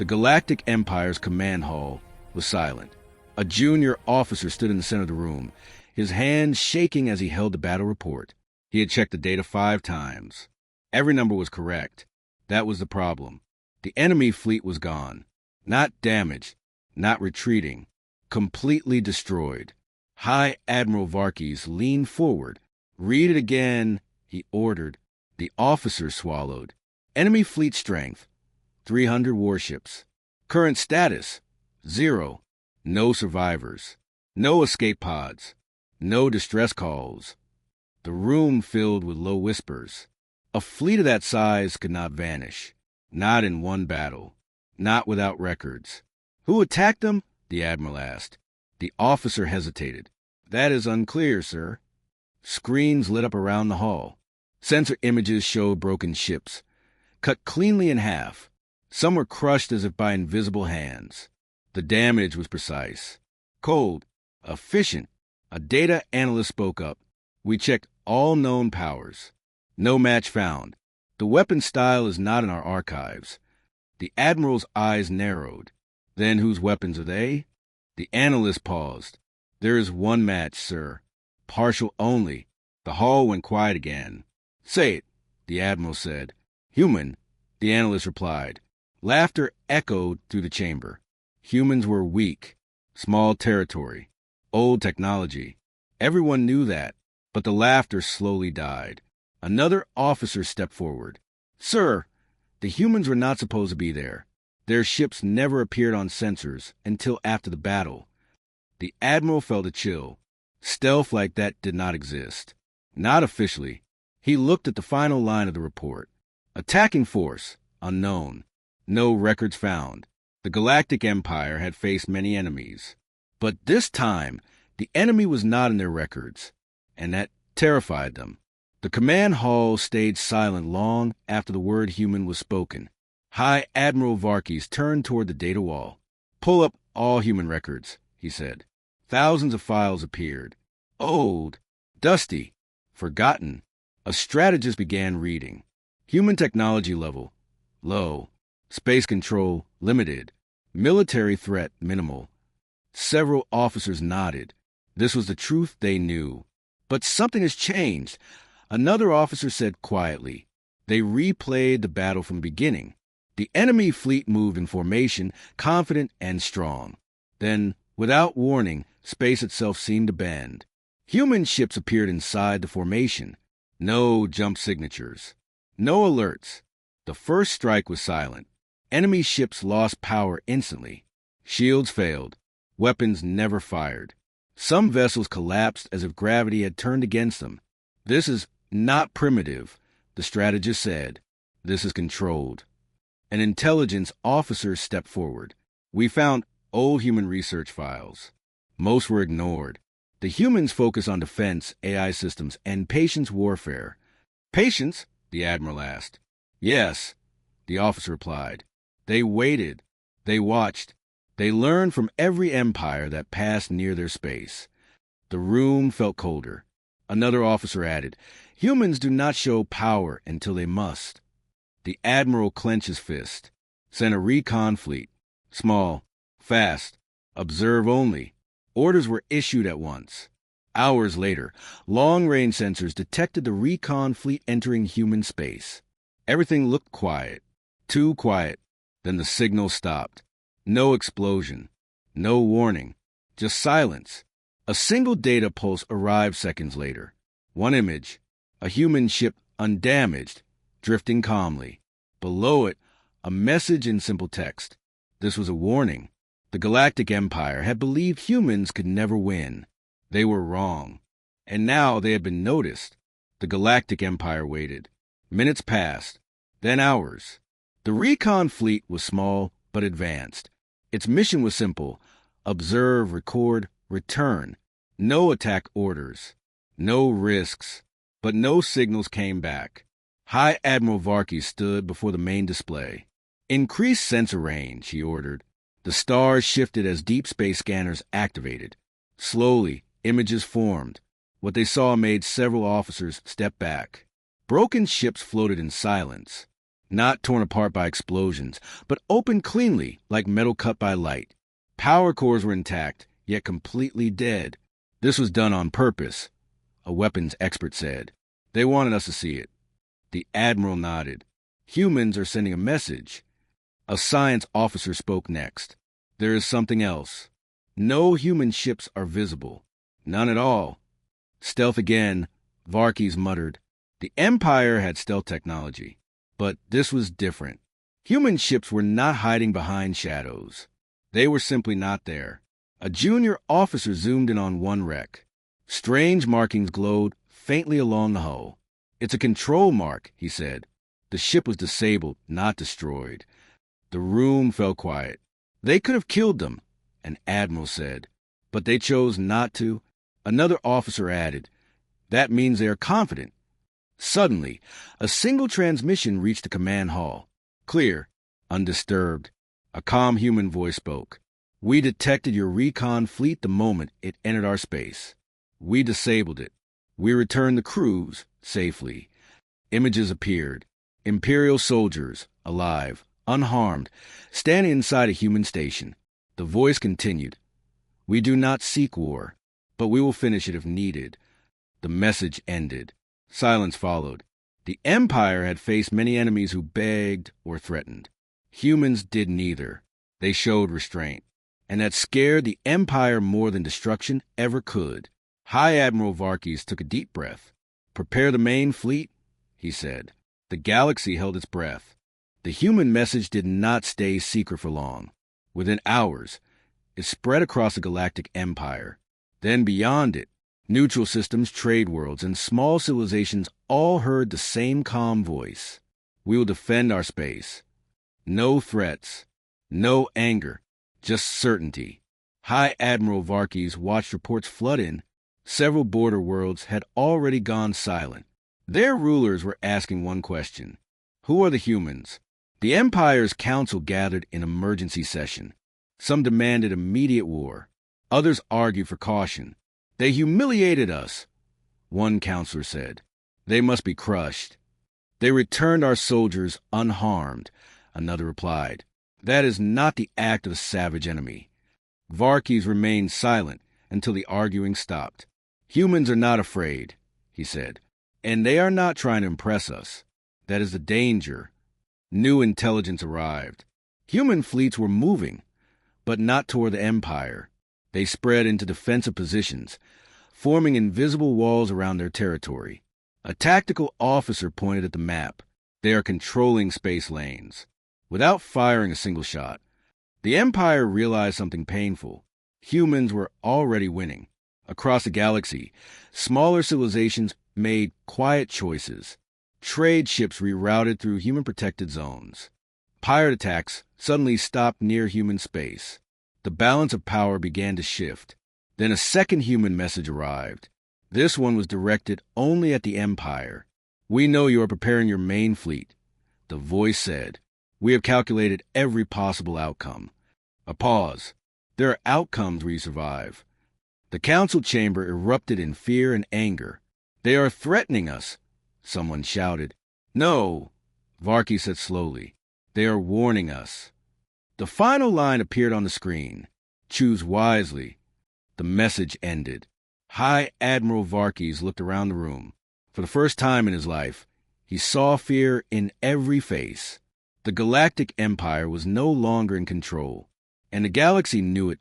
The Galactic Empire's command hall was silent. A junior officer stood in the center of the room, his hands shaking as he held the battle report. He had checked the data 5 times. Every number was correct. That was the problem. The enemy fleet was gone. Not damaged, not retreating. Completely destroyed. High Admiral Varkes leaned forward. "Read it again," he ordered. The officer swallowed. "Enemy fleet strength, 300 warships. Current status, 0. No survivors. No escape pods. No distress calls." The room filled with low whispers. A fleet of that size could not vanish. Not in one battle. Not without records. "Who attacked them?" the admiral asked. The officer hesitated. "That is unclear, sir." Screens lit up around the hall. Sensor images showed broken ships, cut cleanly in half. Some were crushed as if by invisible hands. The damage was precise. Cold. Efficient. A data analyst spoke up. "We checked all known powers. No match found. The weapon style is not in our archives." The admiral's eyes narrowed. "Then whose weapons are they?" The analyst paused. "There is one match, sir. Partial only." The hall went quiet again. "Say it," the admiral said. "Human," the analyst replied. Laughter echoed through the chamber. Humans were weak. Small territory. Old technology. Everyone knew that, but the laughter slowly died. Another officer stepped forward. "Sir, the humans were not supposed to be there. Their ships never appeared on sensors until after the battle." The admiral felt a chill. Stealth like that did not exist. Not officially. He looked at the final line of the report. "Attacking force, unknown. No records found." The Galactic Empire had faced many enemies. But this time, the enemy was not in their records, and that terrified them. The command hall stayed silent long after the word human was spoken. High Admiral Varkes turned toward the data wall. "Pull up all human records," he said. Thousands of files appeared. Old, dusty, forgotten. A strategist began reading. Human technology level, low. Space control, limited. Military threat, minimal. Several officers nodded. This was the truth they knew. But something has changed. Another officer said quietly. They replayed the battle from the beginning. The enemy fleet moved in formation, confident and strong. Then, without warning, space itself seemed to bend. Human ships appeared inside the formation. No jump signatures. No alerts. The first strike was silent. Enemy ships lost power instantly. Shields failed. Weapons never fired. Some vessels collapsed as if gravity had turned against them. "This is not primitive," the strategist said. "This is controlled." An intelligence officer stepped forward. "We found old human research files. Most were ignored. The humans focus on defense, AI systems, and patience warfare." "Patience?" the admiral asked. "Yes," the officer replied. "They waited. They watched. They learned from every empire that passed near their space." The room felt colder. Another officer added, "Humans do not show power until they must." The admiral clenched his fist. "Sent a recon fleet. Small. Fast. Observe only." Orders were issued at once. Hours later, long-range sensors detected the recon fleet entering human space. Everything looked quiet. Too quiet. Then the signal stopped. No explosion. No warning. Just silence. A single data pulse arrived seconds later. One image. A human ship undamaged, drifting calmly. Below it, a message in simple text. This was a warning. The Galactic Empire had believed humans could never win. They were wrong. And now they had been noticed. The Galactic Empire waited. Minutes passed. Then hours. The recon fleet was small but advanced. Its mission was simple. Observe, record, return. No attack orders. No risks. But no signals came back. High Admiral Varkes stood before the main display. "Increase sensor range," he ordered. The stars shifted as deep space scanners activated. Slowly, images formed. What they saw made several officers step back. Broken ships floated in silence. not torn apart by explosions, but opened cleanly like metal cut by light. Power cores were intact, yet completely dead. This was done on purpose, a weapons expert said. They wanted us to see it. The Admiral nodded. Humans are sending a message. A science officer spoke next. There is something else. No human ships are visible. None at all. Stealth again, Varkes muttered. The Empire had stealth technology, but this was different. Human ships were not hiding behind shadows. They were simply not there. A junior officer zoomed in on one wreck. Strange markings glowed faintly along the hull. It's a control mark, he said. The ship was disabled, not destroyed. The room fell quiet. They could have killed them, an admiral said, but they chose not to. Another officer added, that means they are confident. Suddenly, a single transmission reached the command hall. Clear, undisturbed. A calm human voice spoke. We detected your recon fleet the moment it entered our space. We disabled it. We returned the crews safely. Images appeared. Imperial soldiers, alive, unharmed, standing inside a human station. The voice continued. We do not seek war, but we will finish it if needed. The message ended. Silence followed. The Empire had faced many enemies who begged or threatened. Humans did neither. They showed restraint. And that scared the Empire more than destruction ever could. High Admiral Varkes took a deep breath. Prepare the main fleet, he said. The galaxy held its breath. The human message did not stay secret for long. Within hours, it spread across the Galactic Empire. Then beyond it, neutral systems, trade worlds, and small civilizations all heard the same calm voice. We will defend our space. No threats, no anger, just certainty. High Admiral Varkes watched reports flood in. Several border worlds had already gone silent. Their rulers were asking one question. Who are the humans? The Empire's council gathered in emergency session. Some demanded immediate war. Others argued for caution. They humiliated us, one counselor said. They must be crushed. They returned our soldiers unharmed, another replied. That is not the act of a savage enemy. Varkes remained silent until the arguing stopped. Humans are not afraid, he said, and they are not trying to impress us. That is the danger. New intelligence arrived. Human fleets were moving, but not toward the Empire. They spread into defensive positions, forming invisible walls around their territory. A tactical officer pointed at the map. They are controlling space lanes. Without firing a single shot, the Empire realized something painful. Humans were already winning. Across the galaxy, smaller civilizations made quiet choices. Trade ships rerouted through human-protected zones. Pirate attacks suddenly stopped near human space. The balance of power began to shift. Then a second human message arrived. This one was directed only at the Empire. We know you are preparing your main fleet. The voice said, we have calculated every possible outcome. A pause. There are outcomes where you survive. The council chamber erupted in fear and anger. They are threatening us, someone shouted. No, Varkes said slowly. They are warning us. The final line appeared on the screen. Choose wisely. The message ended. High Admiral Varkes looked around the room. For the first time in his life, he saw fear in every face. The Galactic Empire was no longer in control, and the galaxy knew it.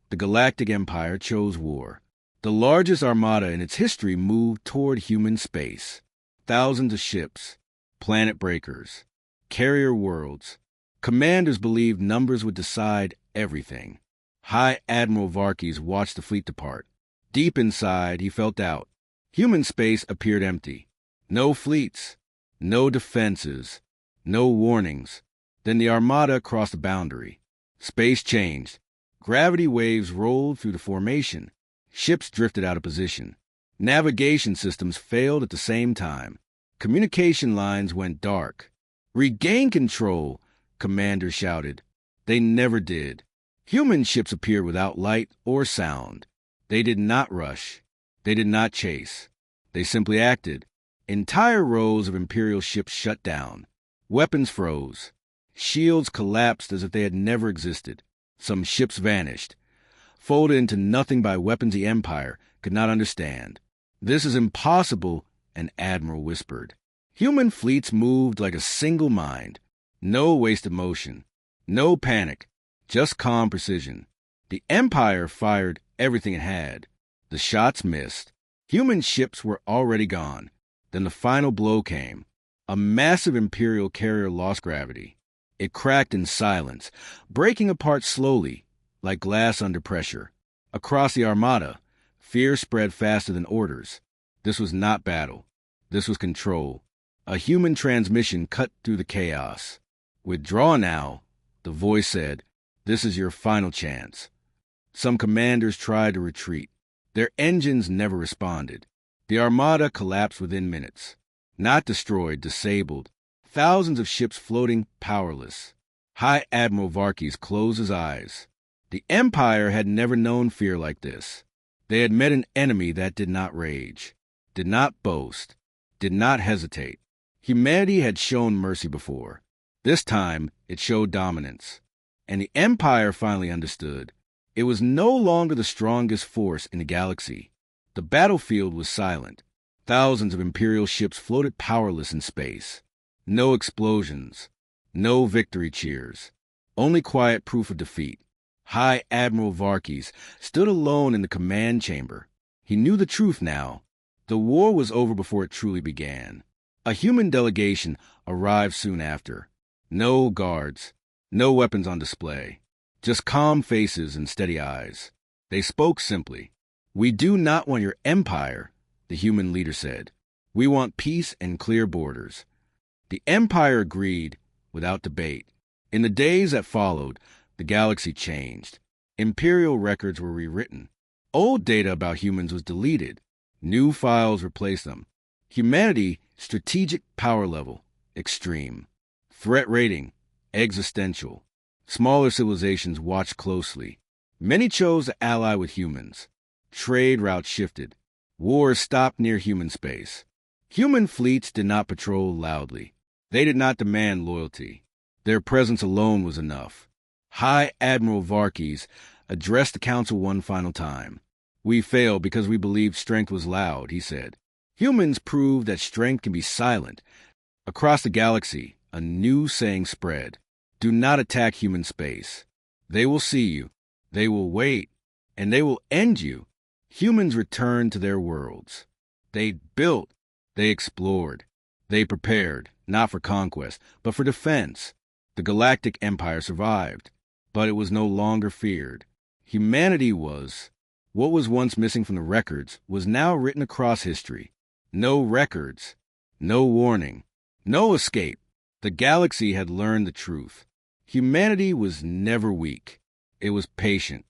The Galactic Empire chose war. The largest armada in its history moved toward human space. Thousands of ships, planet breakers, carrier worlds. Commanders believed numbers would decide everything. High Admiral Varkes watched the fleet depart. Deep inside, he felt doubt. Human space appeared empty. No fleets, no defenses, no warnings. Then the armada crossed the boundary. Space changed. Gravity waves rolled through the formation. Ships drifted out of position. Navigation systems failed at the same time. Communication lines went dark. Regain control, commanders shouted. They never did. Human ships appeared without light or sound. They did not rush. They did not chase. They simply acted. Entire rows of Imperial ships shut down. Weapons froze. Shields collapsed as if they had never existed. Some ships vanished, folded into nothing by weapons the Empire could not understand. "This is impossible," an admiral whispered. Human fleets moved like a single mind. No wasted motion. No panic. Just calm precision. The Empire fired everything it had. The shots missed. Human ships were already gone. Then the final blow came. A massive Imperial carrier lost gravity. It cracked in silence, breaking apart slowly, like glass under pressure. Across the Armada, fear spread faster than orders. This was not battle. This was control. A human transmission cut through the chaos. "Withdraw now," the voice said. "This is your final chance." Some commanders tried to retreat. Their engines never responded. The Armada collapsed within minutes. Not destroyed, disabled. Thousands of ships floating, powerless. High Admiral Varkes closed his eyes. The Empire had never known fear like this. They had met an enemy that did not rage, did not boast, did not hesitate. Humanity had shown mercy before. This time, it showed dominance. And the Empire finally understood. It was no longer the strongest force in the galaxy. The battlefield was silent. Thousands of Imperial ships floated powerless in space. No explosions, no victory cheers, only quiet proof of defeat. High Admiral Varkes stood alone in the command chamber. He knew the truth now. The war was over before it truly began. A human delegation arrived soon after. No guards, no weapons on display, just calm faces and steady eyes. They spoke simply. "We do not want your empire," the human leader said. "We want peace and clear borders." The Empire agreed, without debate. In the days that followed, the galaxy changed. Imperial records were rewritten. Old data about humans was deleted. New files replaced them. Humanity, strategic power level, extreme. Threat rating, existential. Smaller civilizations watched closely. Many chose to ally with humans. Trade routes shifted. Wars stopped near human space. Human fleets did not patrol loudly. They did not demand loyalty. Their presence alone was enough. High Admiral Varkes addressed the council one final time. "We failed because we believed strength was loud," he said. "Humans proved that strength can be silent." Across the galaxy, a new saying spread. "Do not attack human space. They will see you. They will wait. And they will end you." Humans returned to their worlds. They built. They explored. They prepared, not for conquest, but for defense. The Galactic Empire survived, but it was no longer feared. Humanity was. What was once missing from the records was now written across history. No records, no warning, no escape. The galaxy had learned the truth. Humanity was never weak. It was patient,